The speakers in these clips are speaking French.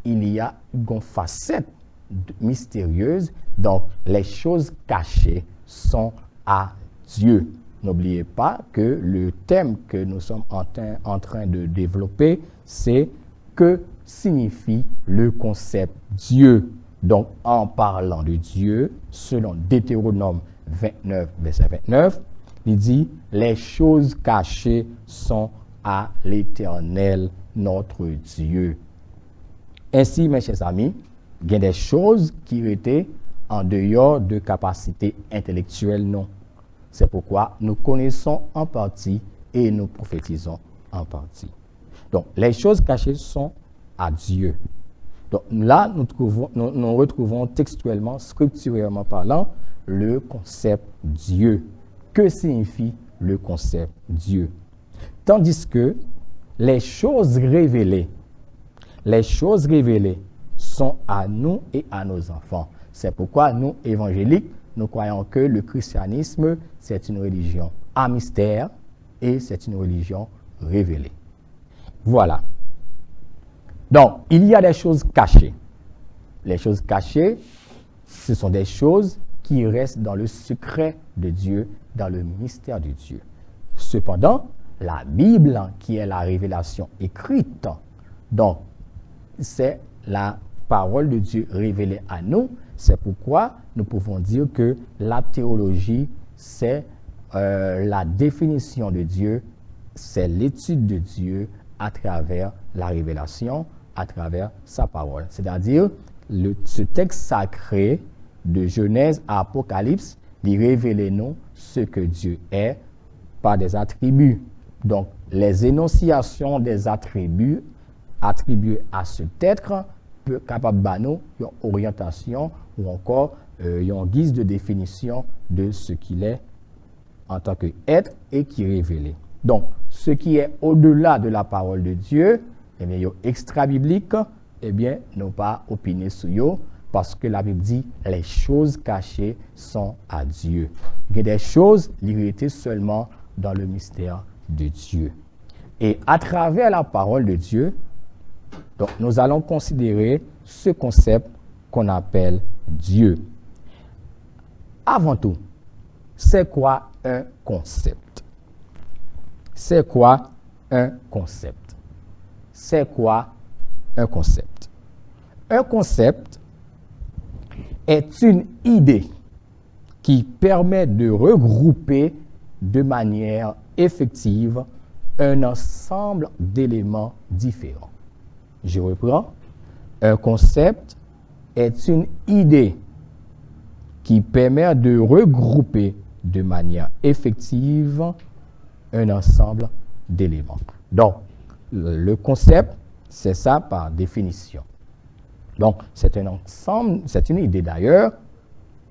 il y a une facette mystérieuse. Donc, les choses cachées sont à Dieu. N'oubliez pas que le thème que nous sommes en train de développer, c'est que signifie le concept Dieu. Donc, en parlant de Dieu, selon Deutéronome 29, verset 29, il dit « Les choses cachées sont à l'Éternel, notre Dieu. » Ainsi, mes chers amis, il y a des choses qui étaient en dehors de capacités intellectuelles, non. C'est pourquoi nous connaissons en partie et nous prophétisons en partie. Donc, les choses cachées sont à Dieu. Donc là, nous retrouvons textuellement, scripturairement parlant, le concept Dieu. Que signifie le concept Dieu? Tandis que les choses révélées sont à nous et à nos enfants. C'est pourquoi nous, évangéliques, nous croyons que le christianisme, c'est une religion à mystère et c'est une religion révélée. Voilà. Donc, il y a des choses cachées. Les choses cachées, ce sont des choses qui restent dans le secret de Dieu, dans le mystère de Dieu. Cependant, la Bible, qui est la révélation écrite, donc, c'est la parole de Dieu révélée à nous. C'est pourquoi nous pouvons dire que la théologie, c'est la définition de Dieu, c'est l'étude de Dieu à travers la révélation, à travers sa parole. C'est-à-dire, ce texte sacré de Genèse à Apocalypse, il révèle nous ce que Dieu est par des attributs. Donc, les énonciations des attributs attribués à cet être peut capable de nous une orientation ou encore une guise de définition de ce qu'il est en tant qu'être et qui est révélé. Donc, ce qui est au-delà de la parole de Dieu, eh bien, extra-biblique, eh bien, n'ont pas opiné sur eux, parce que la Bible dit les choses cachées sont à Dieu. Il y a des choses limitées seulement dans le mystère de Dieu. Et à travers la parole de Dieu, donc, nous allons considérer ce concept qu'on appelle Dieu. Avant tout, c'est quoi un concept? C'est quoi un concept? C'est quoi un concept? Un concept est une idée qui permet de regrouper de manière effective un ensemble d'éléments différents. Je reprends. Un concept est une idée qui permet de regrouper de manière effective un ensemble d'éléments. Donc, le concept, c'est ça par définition. Donc, c'est un ensemble, c'est une idée d'ailleurs,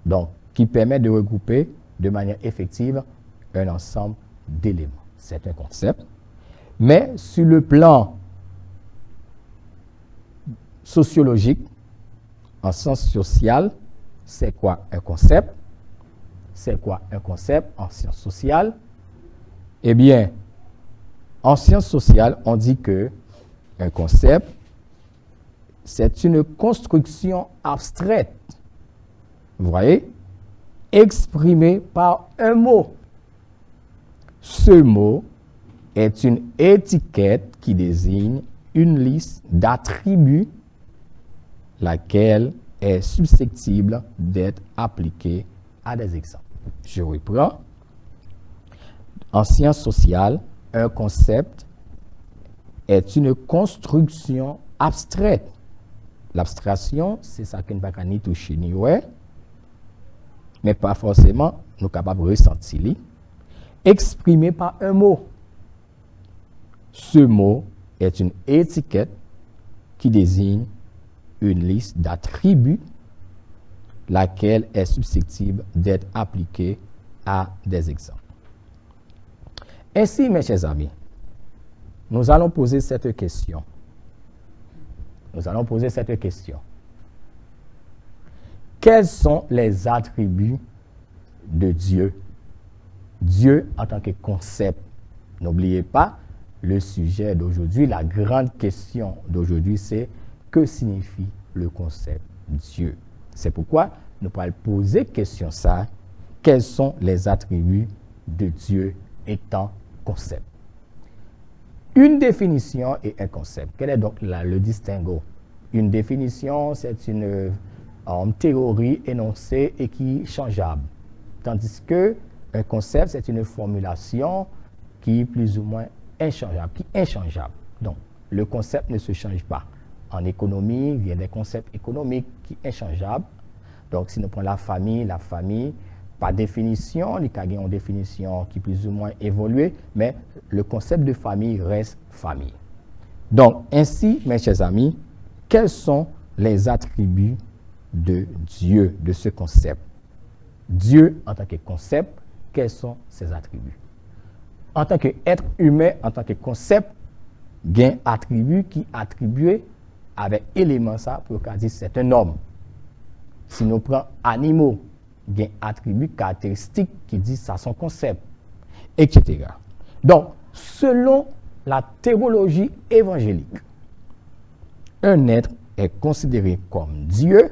donc, qui permet de regrouper de manière effective un ensemble d'éléments. C'est un concept. Mais sur le plan sociologique, en sciences sociales, c'est quoi un concept? C'est quoi un concept en sciences sociales? Eh bien, en sciences sociales, on dit que un concept, c'est une construction abstraite, vous voyez, exprimée par un mot. Ce mot est une étiquette qui désigne une liste d'attributs, laquelle est susceptible d'être appliquée à des exemples. Je reprends. En sciences sociales, un concept est une construction abstraite. L'abstraction, c'est ça qui ne va pas ni toucher ni ouais, mais pas forcément nous sommes capables de ressentir, exprimé par un mot. Ce mot est une étiquette qui désigne une liste d'attributs, laquelle est susceptible d'être appliquée à des exemples. Ainsi, mes chers amis, nous allons poser cette question. Quels sont les attributs de Dieu? Dieu en tant que concept. N'oubliez pas, le sujet d'aujourd'hui, la grande question d'aujourd'hui, c'est que signifie le concept Dieu. C'est pourquoi nous allons poser question ça. Quels sont les attributs de Dieu étant concept? Une définition et un concept. Quel est donc le distinguo? Une définition, c'est une théorie énoncée et qui est changeable. Tandis que un concept, c'est une formulation qui est plus ou moins inchangeable, Donc, le concept ne se change pas. En économie, il y a des concepts économiques qui sont inchangeables. Donc, si nous prenons la famille, par définition, il y a une définition qui est plus ou moins évoluée, mais le concept de famille reste famille. Donc, ainsi, mes chers amis, quels sont les attributs de Dieu, de ce concept? Dieu, en tant que concept, quels sont ses attributs? En tant qu'être humain, en tant que concept, il y a un attribut qui est attribué avec élément ça pour dire c'est un homme. Si nous prenons animaux, il y a un attribut caractéristique qui dit ça son concept, etc. Donc, selon la théologie évangélique, un être est considéré comme Dieu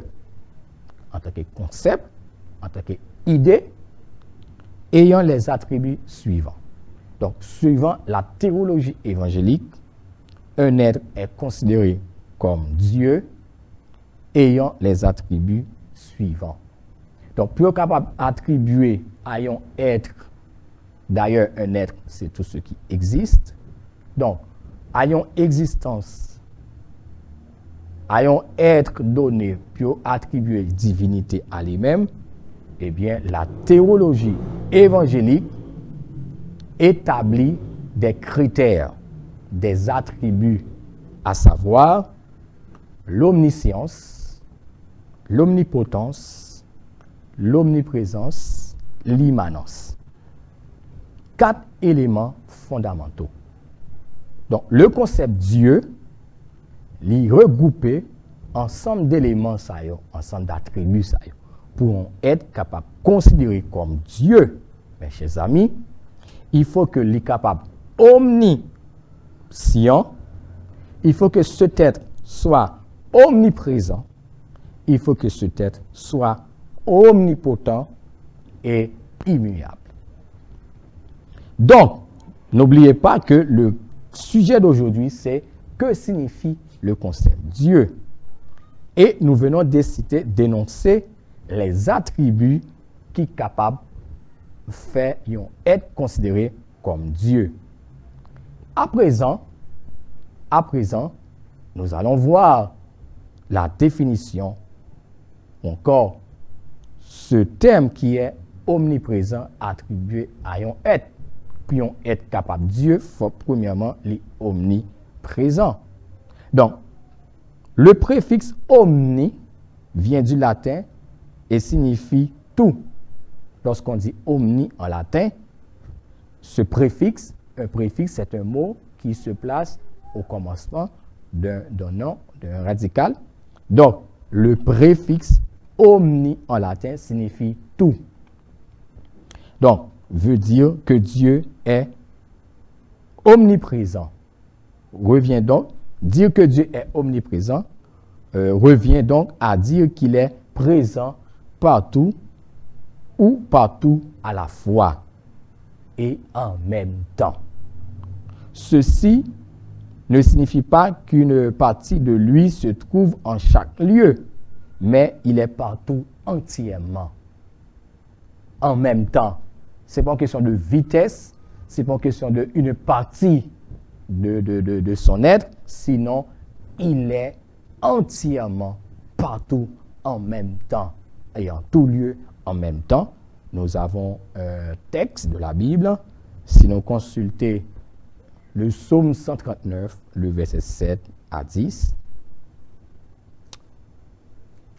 en tant que concept, en tant qu'idée, ayant les attributs suivants. Donc, suivant la théologie évangélique, un être est considéré comme Dieu ayant les attributs suivants. Donc, pour être capable d'attribuer à un être, d'ailleurs, un être, c'est tout ce qui existe. Donc, ayant existence, ayant être donné pour attribuer divinité à lui-même, eh bien, la théologie évangélique établit des critères, des attributs, à savoir l'omniscience, l'omnipotence, l'omniprésence, l'immanence. 4 éléments fondamentaux. Donc, le concept Dieu, il regroupe ensemble d'éléments, ensemble d'attributs, pour être capable de considérer comme Dieu, mes chers amis, il faut que l'il capable omniscient, il faut que cet être soit omniprésent, il faut que cet être soit omnipotent et immuable. Donc, n'oubliez pas que le sujet d'aujourd'hui, c'est que signifie le concept Dieu. Et nous venons d'énoncer les attributs qui sont capables de faire être considérés comme Dieu. À présent, nous allons voir la définition, encore ce terme qui est omniprésent attribué à un être. Puis un être capable Dieu, il faut premièrement l'omniprésent. Donc, le préfixe omni vient du latin et signifie tout. Lorsqu'on dit omni en latin, ce préfixe, un préfixe, c'est un mot qui se place au commencement d'un nom, d'un radical. Donc, le préfixe omni en latin signifie tout. Donc, veut dire que Dieu est omniprésent. Revient donc, dire que Dieu est omniprésent, revient donc à dire qu'il est présent partout ou partout à la fois et en même temps. Ceci ne signifie pas qu'une partie de lui se trouve en chaque lieu, mais il est partout entièrement, en même temps. Ce n'est pas une question de vitesse, ce n'est pas une question d'une partie de son être, sinon il est entièrement partout en même temps et en tout lieu en même temps. Nous avons un texte de la Bible. Si nous consultons le psaume 139, le verset 7 à 10,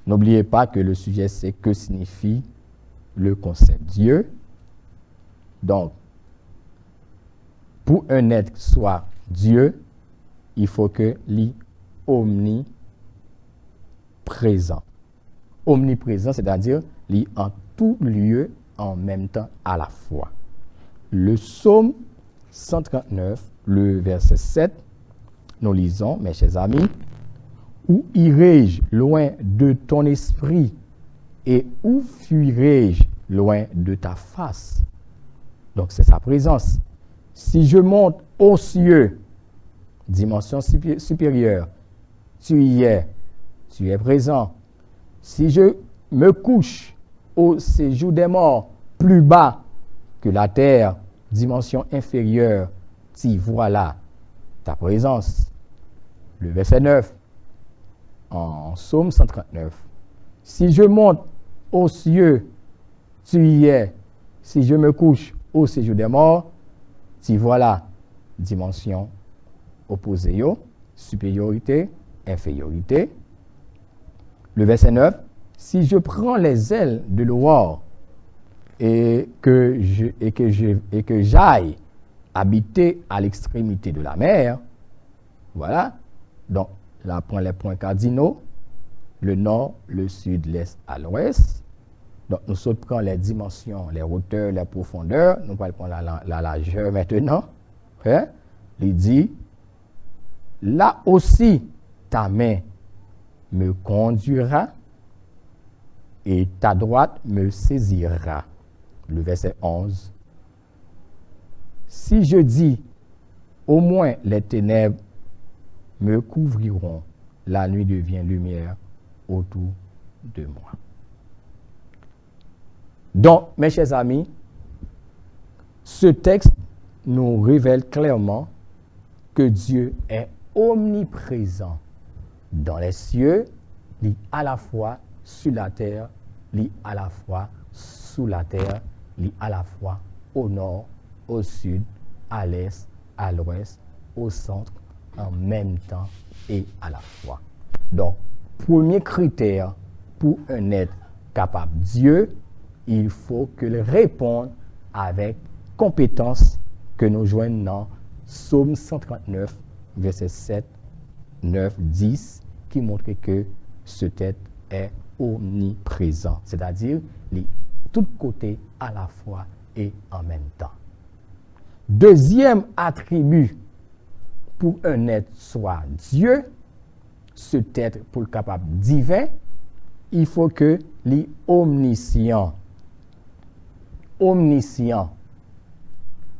n'oubliez pas que le sujet c'est que signifie le concept Dieu. Donc, pour un être soit Dieu, il faut que l'il omniprésent. Omniprésent, c'est-à-dire l'il en tout lieu en même temps à la fois. Le psaume 139, le verset 7, nous lisons, mes chers amis, Où irai-je loin de ton esprit et où fuirai-je loin de ta face? Donc c'est sa présence. Si je monte aux cieux, dimension supérieure, tu y es présent. Si je me couche au séjour des morts, plus bas que la terre, dimension inférieure, t'y voilà ta présence. Le verset 9, en Psaume 139. Si je monte aux cieux, tu y es. Si je me couche au séjour des morts, t'y voilà. Dimension opposée, supériorité, infériorité. Le verset 9, si je prends les ailes de l'aurore et que j'aille habiter à l'extrémité de la mer, voilà, donc là, prend les points cardinaux, le nord, le sud, l'est à l'ouest. Donc, nous prenons les dimensions, les hauteurs, les profondeurs. Nous allons prendre la largeur maintenant. Hein? Il dit, là aussi, ta main me conduira et ta droite me saisira. Le verset 11. Si je dis, au moins les ténèbres me couvriront, la nuit devient lumière autour de moi. Donc, mes chers amis, ce texte nous révèle clairement que Dieu est omniprésent dans les cieux, lit à la fois sur la terre, lit à la fois sous la terre, lit à la fois au nord, au sud, à l'est, à l'ouest, au centre, en même temps et à la fois. Donc, premier critère pour un être capable Dieu, il faut qu'il réponde avec compétence que nous joignons dans Psaume 139, verset 7, 9, 10, qui montre que ce être est omniprésent, c'est-à-dire les tous côtés à la fois et en même temps. Deuxième attribut pour un être soit Dieu, ce être pour le capable divin, il faut que les omniscient. Omniscient.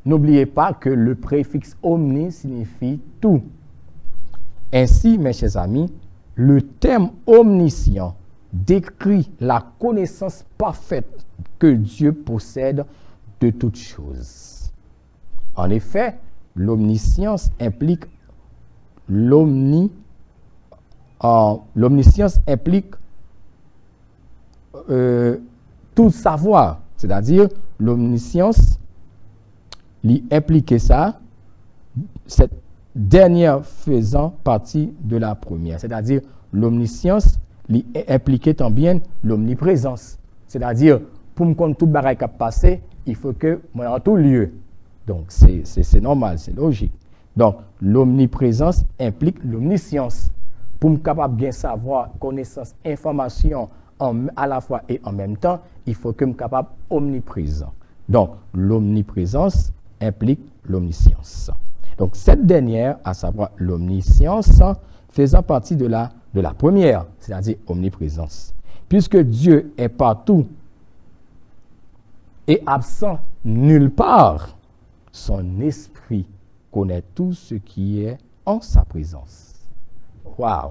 N'oubliez pas que le préfixe omni signifie tout. Ainsi, mes chers amis, le terme omniscient décrit la connaissance parfaite que Dieu possède de toutes choses. En effet, l'omniscience implique tout savoir, c'est-à-dire l'omniscience implique ça, cette dernière faisant partie de la première, c'est-à-dire l'omniscience implique también l'omniprésence, c'est-à-dire pour me connaître tout bagaille qui a passé, il faut que moi en tout lieu. Donc c'est normal, c'est logique. Donc l'omniprésence implique l'omniscience. Pour me capable bien savoir, connaissance, information à la fois et en même temps, il faut que je sois capable omniprésent. Donc l'omniprésence implique l'omniscience. Donc cette dernière, à savoir l'omniscience, faisant partie de la première, c'est-à-dire omniprésence. Puisque Dieu est partout et absent nulle part, son esprit connaît tout ce qui est en sa présence. Waouh!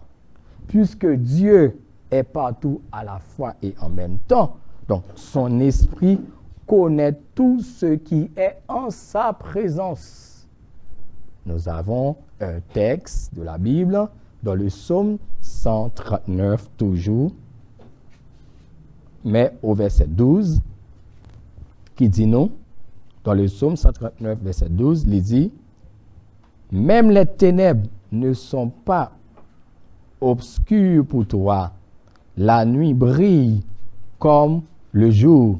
Puisque Dieu est partout à la fois et en même temps, donc son esprit connaît tout ce qui est en sa présence. Nous avons un texte de la Bible dans le psaume 139 toujours, mais au verset 12, qui dit non, dans le psaume 139, verset 12, il dit, « Même les ténèbres ne sont pas obscures pour toi, la nuit brille comme le jour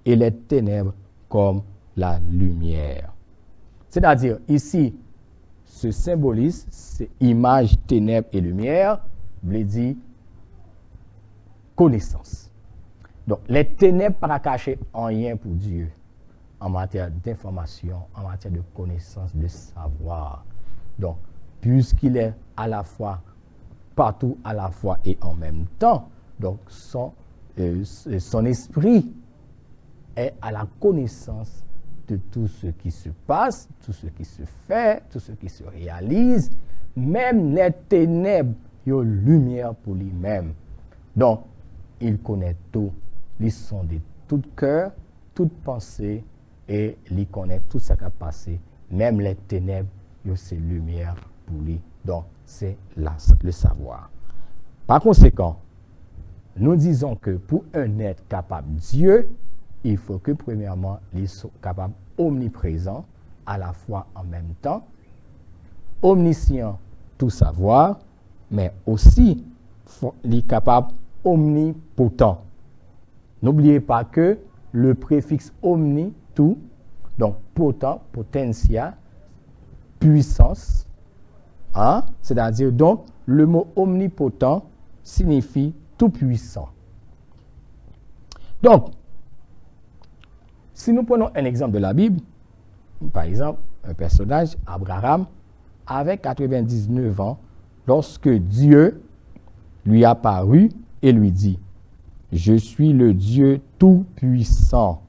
et les ténèbres comme la lumière. » C'est-à-dire, ici, ce symbolisme, c'est image, ténèbres et lumière, veut dire connaissance. Donc, les ténèbres ne sont pas cachées en rien pour Dieu, en matière d'information, en matière de connaissance, de savoir. Donc, puisqu'il est à la fois partout à la fois et en même temps. Donc, son esprit est à la connaissance de tout ce qui se passe, tout ce qui se fait, tout ce qui se réalise. Même les ténèbres, il y a lumière pour lui-même. Donc, il connaît tout. Il sonde tout cœur, toute pensée, et il connaît tout ce qui a passé. Même les ténèbres, il y a ces lumières pour lui. Donc, c'est le savoir. Par conséquent, nous disons que pour un être capable Dieu, il faut que premièrement, il soit capable omniprésent, à la fois en même temps, omniscient, tout savoir, mais aussi il est capable omnipotent. N'oubliez pas que le préfixe omni, tout, donc potent, potentia, puissance, hein? C'est-à-dire donc le mot omnipotent signifie tout puissant. Donc, si nous prenons un exemple de la Bible, par exemple, un personnage, Abraham, avait 99 ans, lorsque Dieu lui apparut et lui dit, « Je suis le Dieu tout-puissant. »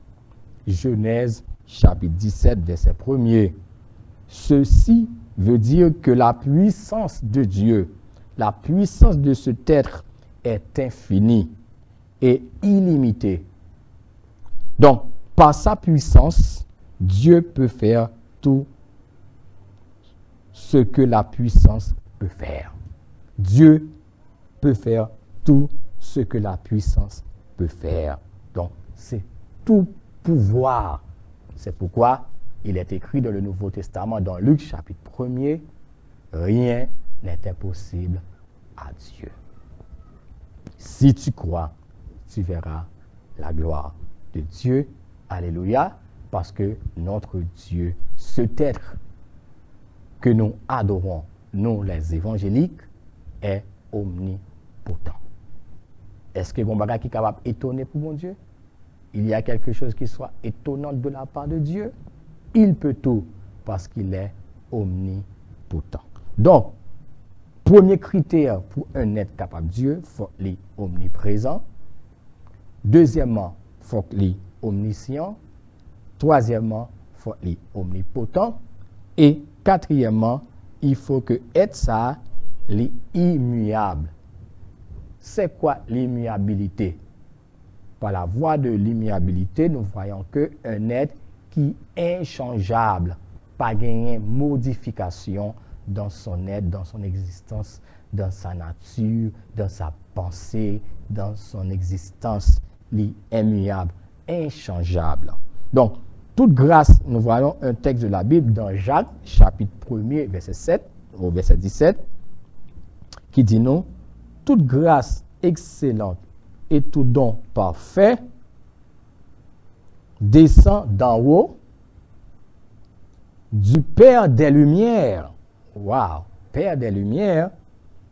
Genèse chapitre 17, verset 1er. Ceci veut dire que la puissance de Dieu, la puissance de cet être est infinie et illimitée. Donc, par sa puissance, Dieu peut faire tout ce que la puissance peut faire. Dieu peut faire tout ce que la puissance peut faire. Donc, c'est tout pouvoir. C'est pourquoi il est écrit dans le Nouveau Testament, dans Luc chapitre 1er, rien n'est impossible à Dieu. Si tu crois, tu verras la gloire de Dieu. Alléluia, parce que notre Dieu, cet être que nous adorons, nous les évangéliques, est omnipotent. Est-ce que mon bagage qui est capable d'étonner pour mon Dieu? Il y a quelque chose qui soit étonnant de la part de Dieu? Il peut tout parce qu'il est omnipotent. Donc, premier critère pour un être capable de Dieu, il faut qu'il soit omniprésent. Deuxièmement, il faut qu'il soit omniscient. Troisièmement, il faut qu'il soit omnipotent. Et quatrièmement, il faut que être ça, les immuable. C'est quoi l'immuabilité? Par la voie de l'immuabilité, nous voyons qu'un être qui est inchangeable, pas gagner modification dans son être, dans son existence, dans sa nature, dans sa pensée, dans son existence, l'immuable, inchangeable. Donc, toute grâce, nous voyons un texte de la Bible dans Jacques, chapitre 1er, verset 7 au verset 17, qui dit non, toute grâce excellente et tout don parfait descend d'en haut du Père des Lumières. Waouh! Père des Lumières,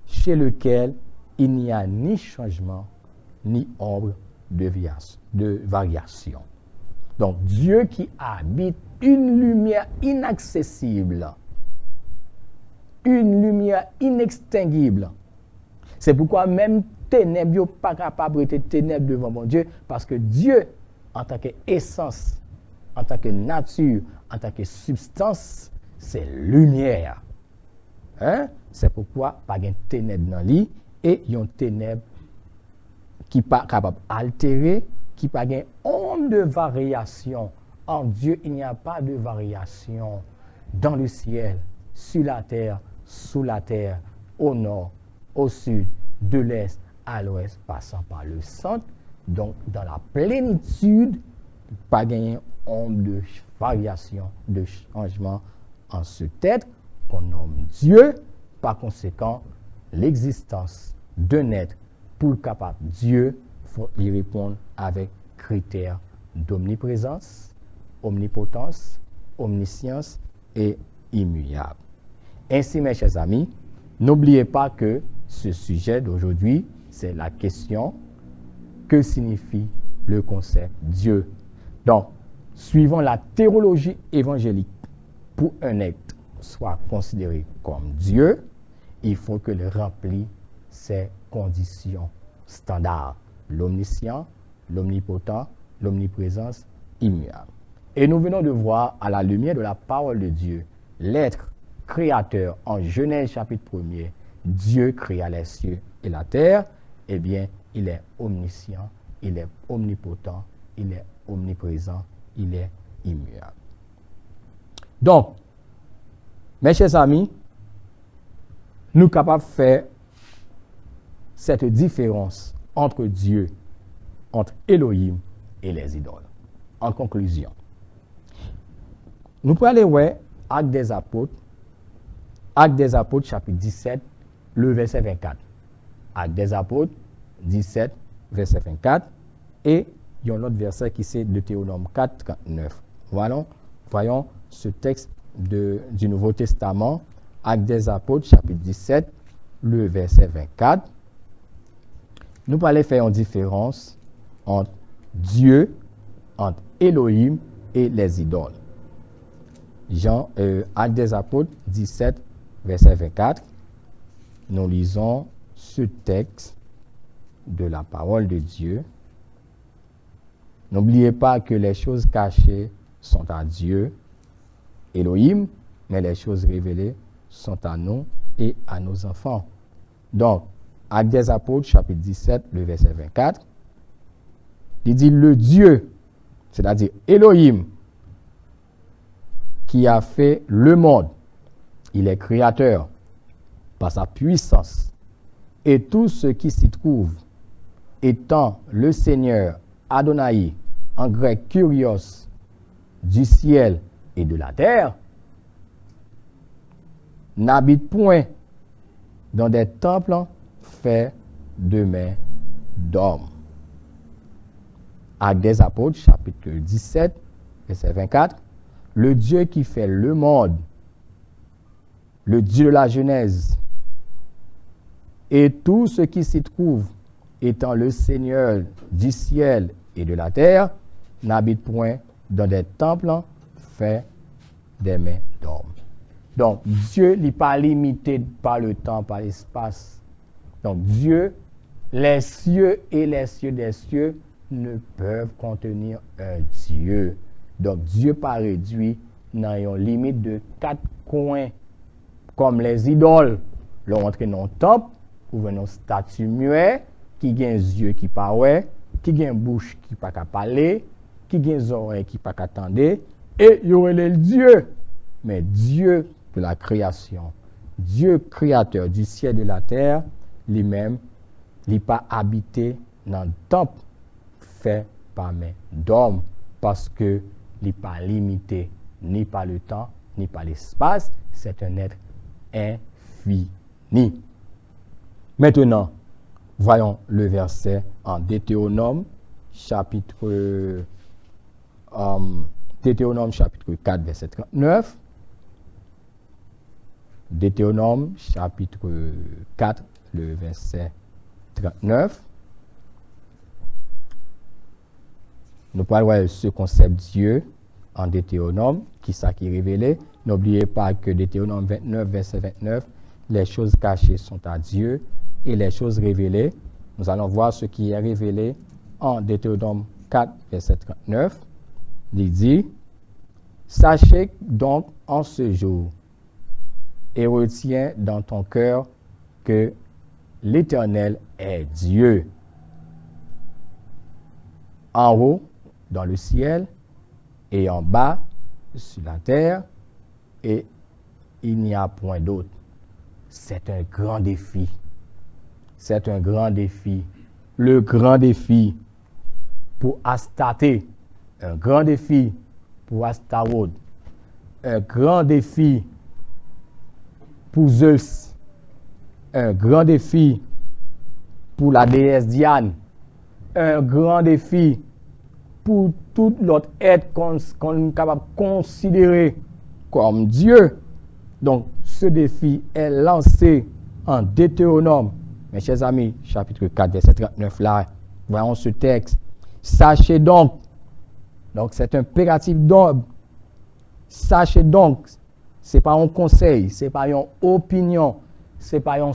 chez lequel il n'y a ni changement, ni ombre de variation. Donc, Dieu qui habite une lumière inaccessible, une lumière inextinguible. C'est pourquoi même ténèbres ne sont pas capables d'être ténèbres devant mon Dieu, parce que Dieu, en tant qu'essence, en tant que nature, en tant que substance, c'est lumière. Hein? C'est pourquoi pas de ténèbres dans lui et il y a une ténèbre qui n'est pas capable d'altérer, qui n'a pas de onde de variation. En Dieu, il n'y a pas de variation dans le ciel, sur la terre, sous la terre, au nord, au sud, de l'est à l'ouest, passant par le centre. Donc, dans la plénitude, pas gagner onde de variation, de changement en ce être qu'on nomme Dieu. Par conséquent, l'existence d'un être pour capable Dieu, il faut y répondre avec critères d'omniprésence, omnipotence, omniscience et immuable. Ainsi, mes chers amis, n'oubliez pas que ce sujet d'aujourd'hui, c'est la question: que signifie le concept Dieu? Donc, suivant la théologie évangélique, pour un être soit considéré comme Dieu, il faut qu'il remplisse ses conditions standards. L'omniscient, l'omnipotent, l'omniprésence immuable. Et nous venons de voir, à la lumière de la parole de Dieu, l'être créateur en Genèse chapitre 1er, Dieu créa les cieux et la terre, eh bien, il est omniscient, il est omnipotent, il est omniprésent, il est immuable. Donc, mes chers amis, nous sommes capables de faire cette différence entre Dieu, entre Elohim et les idoles. En conclusion, nous pouvons aller voir Actes des Apôtres chapitre 17, le verset 24. Actes des Apôtres 17, verset 24. Et il y a un autre verset qui c'est Deutéronome 4, 39. Voyons ce texte du Nouveau Testament, Actes des Apôtres chapitre 17, le verset 24. Nous allons faire une différence entre Dieu, entre Elohim et les idoles. Actes des Apôtres 17, verset 24. Nous lisons ce texte de la parole de Dieu. N'oubliez pas que les choses cachées sont à Dieu, Elohim, mais les choses révélées sont à nous et à nos enfants. Donc, Actes des Apôtres, chapitre 17, le verset 24, il dit le Dieu, c'est-à-dire Elohim, qui a fait le monde, il est créateur par sa puissance, et tout ce qui s'y trouve, étant le Seigneur Adonai, en grec Kyrios, du ciel et de la terre, n'habite point dans des temples faits de mains d'hommes. Actes des Apôtres, chapitre 17, verset 24. Le Dieu qui fait le monde, le Dieu de la Genèse, et tout ce qui s'y trouve, étant le Seigneur du ciel et de la terre, n'habite point dans des temples faits des mains d'hommes. Donc, Dieu n'est pas limité par le temps, par l'espace. Donc, Dieu, les cieux et les cieux des cieux ne peuvent contenir un Dieu. Donc, Dieu pas réduit dans une limite de 4 coins, comme les idoles. L'on entre dans un temple, ou une statue muette, qui a un yeux qui parle, qui a une bouche qui pas qu'à parler, qui a des oreilles qui pas qu'à attendre, et il y aurait le Dieu. Mais Dieu de la création, Dieu créateur du ciel et de la terre, lui-même, il n'est pas habité dans un temple fait par main d'homme, parce que il n'est pas limité ni par le temps, ni par l'espace, c'est un être infini. Maintenant, voyons le verset en Deutéronome, chapitre 4, verset 39. Deutéronome, chapitre 4, le verset 39. Nous parlons de ce concept Dieu en Deutéronome, qui est révélé. N'oubliez pas que Deutéronome 29, verset 29, les choses cachées sont à Dieu et les choses révélées. Nous allons voir ce qui est révélé en Deutéronome 4, verset 39. Il dit, sachez donc en ce jour et retiens dans ton cœur que l'Éternel est Dieu. En haut, dans le ciel, et en bas, sur la terre, et il n'y a point d'autre. C'est un grand défi. C'est un grand défi. Le grand défi pour Astarté, un grand défi pour Astarot, un grand défi pour Zeus, un grand défi pour la déesse Diane, un grand défi pour tout l'autre être qu'on est capable de considérer comme Dieu. Donc, ce défi est lancé en Deutéronome, mes chers amis, chapitre 4, verset 39 là. Voyons ce texte. Sachez donc c'est un impératif d'ordre. Sachez donc, ce n'est pas un conseil, ce n'est pas une opinion, ce n'est pas un